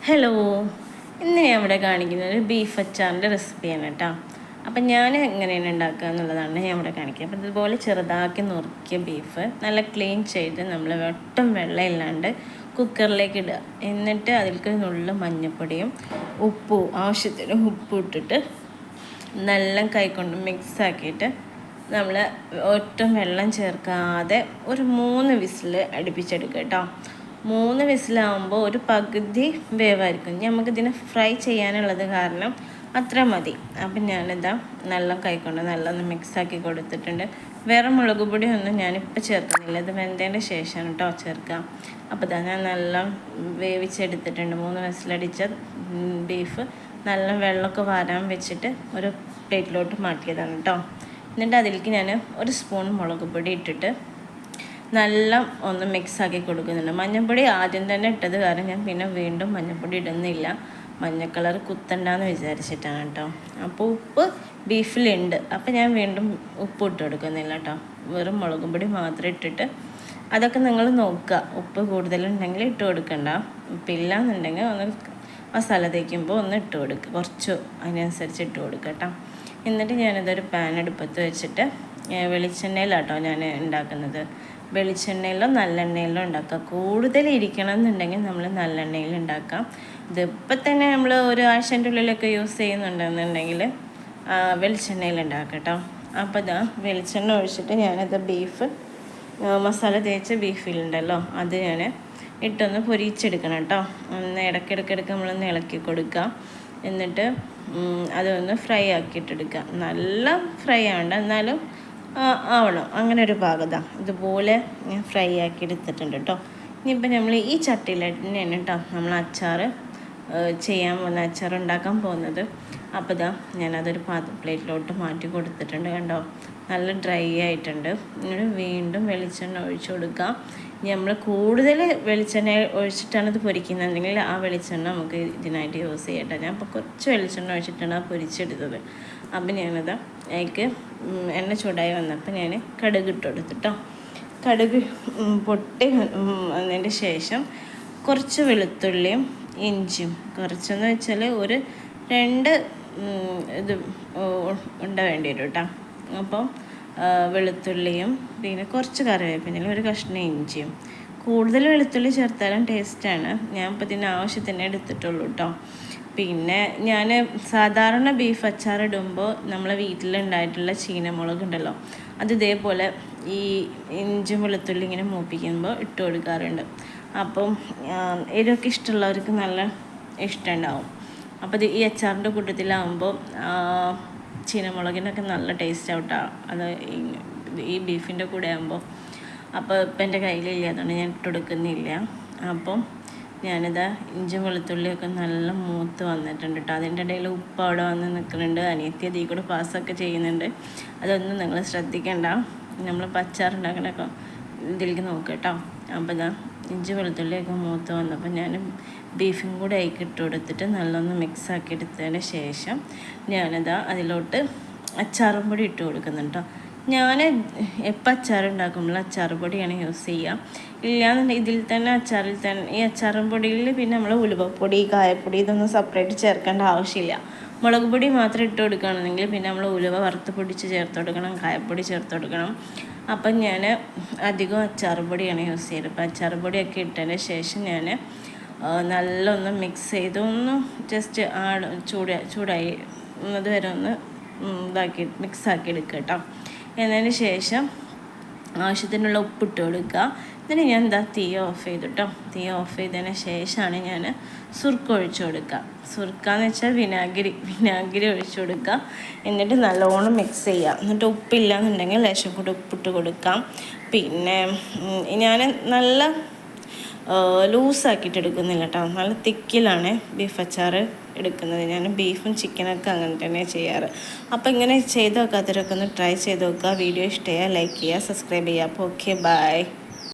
Hello, ഇന്ന് ഞാൻ ഇവിടെ കാണിക്കുന്നത് ബീഫ് അച്ചാറിൻ്റെ റെസിപ്പിയാണ് കേട്ടോ. അപ്പം ഞാൻ എങ്ങനെയാണ് ഉണ്ടാക്കുക എന്നുള്ളതാണ് ഞാൻ ഇവിടെ കാണിക്കുക. അപ്പം ഇതുപോലെ ചെറുതാക്കി നുറുക്കിയ ബീഫ് നല്ല ക്ലീൻ ചെയ്ത് നമ്മൾ ഒട്ടും വെള്ളം ഇല്ലാണ്ട് കുക്കറിലേക്ക് ഇടുക. എന്നിട്ട് അതിലേക്ക് നുള്ള മഞ്ഞൾപ്പൊടിയും ഉപ്പും ആവശ്യത്തിന് ഉപ്പ് ഇട്ടിട്ട് നല്ല കൈകൊണ്ട് മിക്സാക്കിയിട്ട് നമ്മൾ ഒട്ടും വെള്ളം ചേർക്കാതെ ഒരു 3 വിസിൽ അടുപ്പിച്ചെടുക്കുക കേട്ടോ. 3 വിസിലാകുമ്പോൾ ഒരു പകുതി വേവായിരിക്കും. നമുക്കിതിനെ ഫ്രൈ ചെയ്യാനുള്ളത് കാരണം അത്ര മതി. അപ്പം ഞാനിതാ നല്ല കൈക്കൊണ്ട് നല്ലൊന്ന് മിക്സാക്കി കൊടുത്തിട്ടുണ്ട്. വേറെ മുളക് പൊടിയൊന്നും ഞാനിപ്പോൾ ചേർക്കുന്നില്ല, ഇത് വെന്തതിൻ്റെ ശേഷമാണ് കേട്ടോ ചേർക്കുക. അപ്പോൾ ഇതാ ഞാൻ നല്ല വേവിച്ചെടുത്തിട്ടുണ്ട്. 3 വിസിലടിച്ച ബീഫ് നല്ല വെള്ളമൊക്കെ വാരാൻ വെച്ചിട്ട് ഒരു പ്ലേറ്റിലോട്ട് മാറ്റിയതാണ് കേട്ടോ. എന്നിട്ട് അതിലേക്ക് ഞാൻ 1 സ്പൂൺ മുളക് പൊടി ഇട്ടിട്ട് നല്ല ഒന്ന് മിക്സാക്കി കൊടുക്കുന്നുണ്ട്. മഞ്ഞൾപ്പൊടി ആദ്യം തന്നെ ഇട്ടത് കാരണം ഞാൻ പിന്നെ വീണ്ടും മഞ്ഞൾപ്പൊടി ഇടുന്നില്ല, മഞ്ഞ കളർ കുത്തണ്ടെന്ന് വിചാരിച്ചിട്ടാണ് കേട്ടോ. അപ്പോൾ ഉപ്പ് ബീഫിലുണ്ട്, അപ്പോൾ ഞാൻ വീണ്ടും ഉപ്പ് ഇട്ട് കൊടുക്കുന്നില്ല കേട്ടോ. വെറും മുളക് പൊടി മാത്രം ഇട്ടിട്ട് അതൊക്കെ നിങ്ങൾ നോക്കുക. ഉപ്പ് കൂടുതലുണ്ടെങ്കിൽ ഇട്ട് കൊടുക്കണ്ട, ഉപ്പില്ല എന്നുണ്ടെങ്കിൽ ഒന്ന് മസാല തേക്കുമ്പോൾ ഒന്ന് ഇട്ട് കൊടുക്കുക, കുറച്ച് അതിനനുസരിച്ച് ഇട്ട് കൊടുക്കുക കേട്ടോ. എന്നിട്ട് ഞാനിതൊരു പാൻ അടുപ്പത്ത് വെച്ചിട്ട് വെളിച്ചെണ്ണയിലാട്ടോ ഞാൻ ഉണ്ടാക്കുന്നത്. വെളിച്ചെണ്ണയിലോ നല്ലെണ്ണയിലോ ഉണ്ടാക്കുക. കൂടുതൽ ഇരിക്കണം എന്നുണ്ടെങ്കിൽ നമ്മൾ നല്ലെണ്ണയിൽ ഉണ്ടാക്കാം. ഇതിപ്പോൾ തന്നെ നമ്മൾ ഒരു ആഴ്ചൻ്റെ ഉള്ളിലൊക്കെ യൂസ് ചെയ്യുന്നുണ്ടെന്നുണ്ടെങ്കിൽ വെളിച്ചെണ്ണയിൽ ഉണ്ടാക്കാം കേട്ടോ. അപ്പോൾ ഇതാ വെളിച്ചെണ്ണ ഒഴിച്ചിട്ട് ഞാനത് ബീഫ് മസാല തേച്ച ബീഫിലുണ്ടല്ലോ അത് ഞാൻ ഇട്ടൊന്ന് പൊരിച്ചെടുക്കണം കേട്ടോ. ഒന്ന് ഇടയ്ക്കിടയ്ക്കിടയ്ക്ക് നമ്മളൊന്ന് ഇളക്കി കൊടുക്കുക. എന്നിട്ട് അതൊന്ന് ഫ്രൈ ആക്കിയിട്ടെടുക്കുക. നല്ല ഫ്രൈ ആവണ്ട, എന്നാലും ആവണം, അങ്ങനെ ഒരു പാകത. ഇതുപോലെ ഞാൻ ഫ്രൈ ആക്കി എടുത്തിട്ടുണ്ട് കേട്ടോ. ഇനിയിപ്പോൾ നമ്മൾ ഈ ചട്ടിയിൽ തന്നെയാണ് കേട്ടോ നമ്മൾ അച്ചാർ ചെയ്യാൻ പോകുന്ന, അച്ചാർ ഉണ്ടാക്കാൻ പോകുന്നത്. അപ്പോൾ ഇതാ ഞാനതൊരു പ്ലേറ്റിലോട്ട് മാറ്റി കൊടുത്തിട്ടുണ്ട് കണ്ടോ. നല്ല ഡ്രൈ ആയിട്ടുണ്ട്. എന്നിട്ട് വീണ്ടും വെളിച്ചെണ്ണ ഒഴിച്ചു കൊടുക്കുക. നമ്മൾ കൂടുതൽ വെളിച്ചെണ്ണ ഒഴിച്ചിട്ടാണ് ഇത് പൊരിക്കുന്നതെങ്കിൽ ആ വെളിച്ചെണ്ണ നമുക്ക് ഇതിനായിട്ട് യൂസ് ചെയ്യട്ടെ. ഞാൻ ഇപ്പോൾ കുറച്ച് വെളിച്ചെണ്ണ ഒഴിച്ചിട്ടാണ് ആ പൊരിച്ചെടുത്തത്. അപ്പം ഞാനത് അതിലേക്ക് എണ്ണ ചൂടായി വന്നപ്പോൾ ഞാൻ കടുക് ഇട്ട് കൊടുത്തിട്ടോ. കടുക് പൊട്ടി വന്നതിൻ്റെ ശേഷം കുറച്ച് വെളുത്തുള്ളിയും ഇഞ്ചിയും, കുറച്ചെന്ന് വെച്ചാൽ ഒരു 2 ഇത് ഉണ്ട വേണ്ടി വരും കേട്ടോ. അപ്പം വെളുത്തുള്ളിയും പിന്നെ കുറച്ച് കറിവേപ്പിനും 1 കഷ്ണം ഇഞ്ചിയും. കൂടുതൽ വെളുത്തുള്ളി ചേർത്താലും ടേസ്റ്റാണ്. ഞാൻ ഇപ്പോൾ ഇതിന് ആവശ്യത്തിനെ എടുത്തിട്ടുള്ളൂ കേട്ടോ. പിന്നെ ഞാൻ സാധാരണ ബീഫ് അച്ചാർ ഇടുമ്പോൾ നമ്മളെ വീട്ടിലുണ്ടായിട്ടുള്ള ചീനമുളക് ഉണ്ടല്ലോ, അത് ഇതേപോലെ ഈ ഇഞ്ചി വെളുത്തുള്ളി ഇങ്ങനെ മൂപ്പിക്കുമ്പോൾ ഇട്ട് കൊടുക്കാറുണ്ട്. അപ്പം എരിവൊക്കെ ഇഷ്ടമുള്ളവർക്ക് നല്ല ഇഷ്ടമുണ്ടാവും. അപ്പോൾ ഇത് ഈ അച്ചാറിൻ്റെ കൂട്ടത്തിലാകുമ്പോൾ ചീനമുളകിനൊക്കെ നല്ല ടേസ്റ്റ് ആവട്ടോ അത് ഈ ബീഫിൻ്റെ കൂടെ ആകുമ്പോൾ. അപ്പോൾ ഇപ്പം എൻ്റെ കയ്യിലില്ല, അതുകൊണ്ട് ഞാൻ ഇട്ട് കൊടുക്കുന്നില്ല. അപ്പം ഞാനിതാ ഇഞ്ചി വെളുത്തുള്ളിയൊക്കെ നല്ല മൂത്ത് വന്നിട്ടുണ്ട് കേട്ടോ. അതിൻ്റെ ഇടയിൽ ഉപ്പ് അവിടെ വന്ന് നിൽക്കുന്നുണ്ട്. അനിയത്തി അതിൽ കൂടെ പാസ്സൊക്കെ ചെയ്യുന്നുണ്ട്. അതൊന്നും നിങ്ങൾ ശ്രദ്ധിക്കണ്ട, നമ്മൾ അച്ചാറുണ്ടാക്കണൊക്കെ ഇതിലേക്ക് നോക്കുക കേട്ടോ. അപ്പോൾ ഇതാ ഇഞ്ചി വെളുത്തുള്ളിയൊക്കെ മൂത്ത് വന്നപ്പോൾ ഞാൻ ബീഫും കൂടെ അതിലേക്ക് ഇട്ട് കൊടുത്തിട്ട് നല്ലൊന്ന് മിക്സാക്കി എടുത്തതിന് ശേഷം ഞാനിതാ അതിലോട്ട് അച്ചാറും പൊടി ഇട്ട് കൊടുക്കുന്നുണ്ട് കേട്ടോ. ഞാൻ എപ്പോൾ അച്ചാർ ഉണ്ടാക്കുമ്പോൾ അച്ചാർ പൊടിയാണ് യൂസ് ചെയ്യുക. ഇല്ലയെന്നുണ്ടെങ്കിൽ ഇതിൽ തന്നെ അച്ചാറിൽ തന്നെ ഈ അച്ചാറും പൊടിയിൽ പിന്നെ നമ്മൾ ഉലുവപ്പൊടി കായപ്പൊടി ഇതൊന്നും സെപ്പറേറ്റ് ചേർക്കേണ്ട ആവശ്യമില്ല. മുളക് പൊടി മാത്രം ഇട്ട് കൊടുക്കുകയാണെന്നെങ്കിൽ പിന്നെ നമ്മൾ ഉലുവ വറുത്ത് പൊടിച്ച് ചേർത്ത് കൊടുക്കണം, കായപ്പൊടി ചേർത്ത് കൊടുക്കണം. അപ്പം ഞാൻ അധികം അച്ചാർ പൊടിയാണ് യൂസ് ചെയ്യുന്നത്. അപ്പോൾ അച്ചാർ പൊടിയൊക്കെ ഇട്ടതിന് ശേഷം ഞാൻ നല്ലൊന്ന് മിക്സ് ചെയ്ത് ഒന്ന് ജസ്റ്റ് ചൂടായി അതുവരെ ഒന്ന് ഇതാക്കി മിക്സാക്കി എടുക്കുക കേട്ടോ. എന്നതിന് ശേഷം ആവശ്യത്തിനുള്ള ഉപ്പിട്ട് കൊടുക്കുക. എന്നിട്ട് ഞാൻ തീ ഓഫ് ചെയ്തു കേട്ടോ. തീ ഓഫ് ചെയ്തതിന് ശേഷമാണ് ഞാൻ സുർക്ക ഒഴിച്ചു കൊടുക്കുക. സുർക്ക എന്ന് വെച്ചാൽ വിനാഗിരി ഒഴിച്ചു കൊടുക്കുക. എന്നിട്ട് നല്ലോണം മിക്സ് ചെയ്യുക. എന്നിട്ട് ഉപ്പില്ല എന്നുണ്ടെങ്കിൽ ലേശം കൂടി ഉപ്പിട്ട് കൊടുക്കാം. പിന്നെ ഞാൻ നല്ല ലൂസാക്കിയിട്ട് എടുക്കുന്നില്ല കേട്ടോ, നല്ല തിക്കിലാണ് ബീഫ് അച്ചാർ എടുക്കുന്നത്. ഞാൻ ബീഫും ചിക്കനൊക്കെ അങ്ങനെ തന്നെ ചെയ്യാറ്. അപ്പോൾ ഇങ്ങനെ ചെയ്ത് നോക്കാത്തവരൊക്കെ ഒന്ന് ട്രൈ ചെയ്ത് നോക്കുക. വീഡിയോ ഇഷ്ടമായാൽ ലൈക്ക് ചെയ്യുക, സബ്സ്ക്രൈബ് ചെയ്യുക. അപ്പോൾ ഓക്കെ, ബൈ.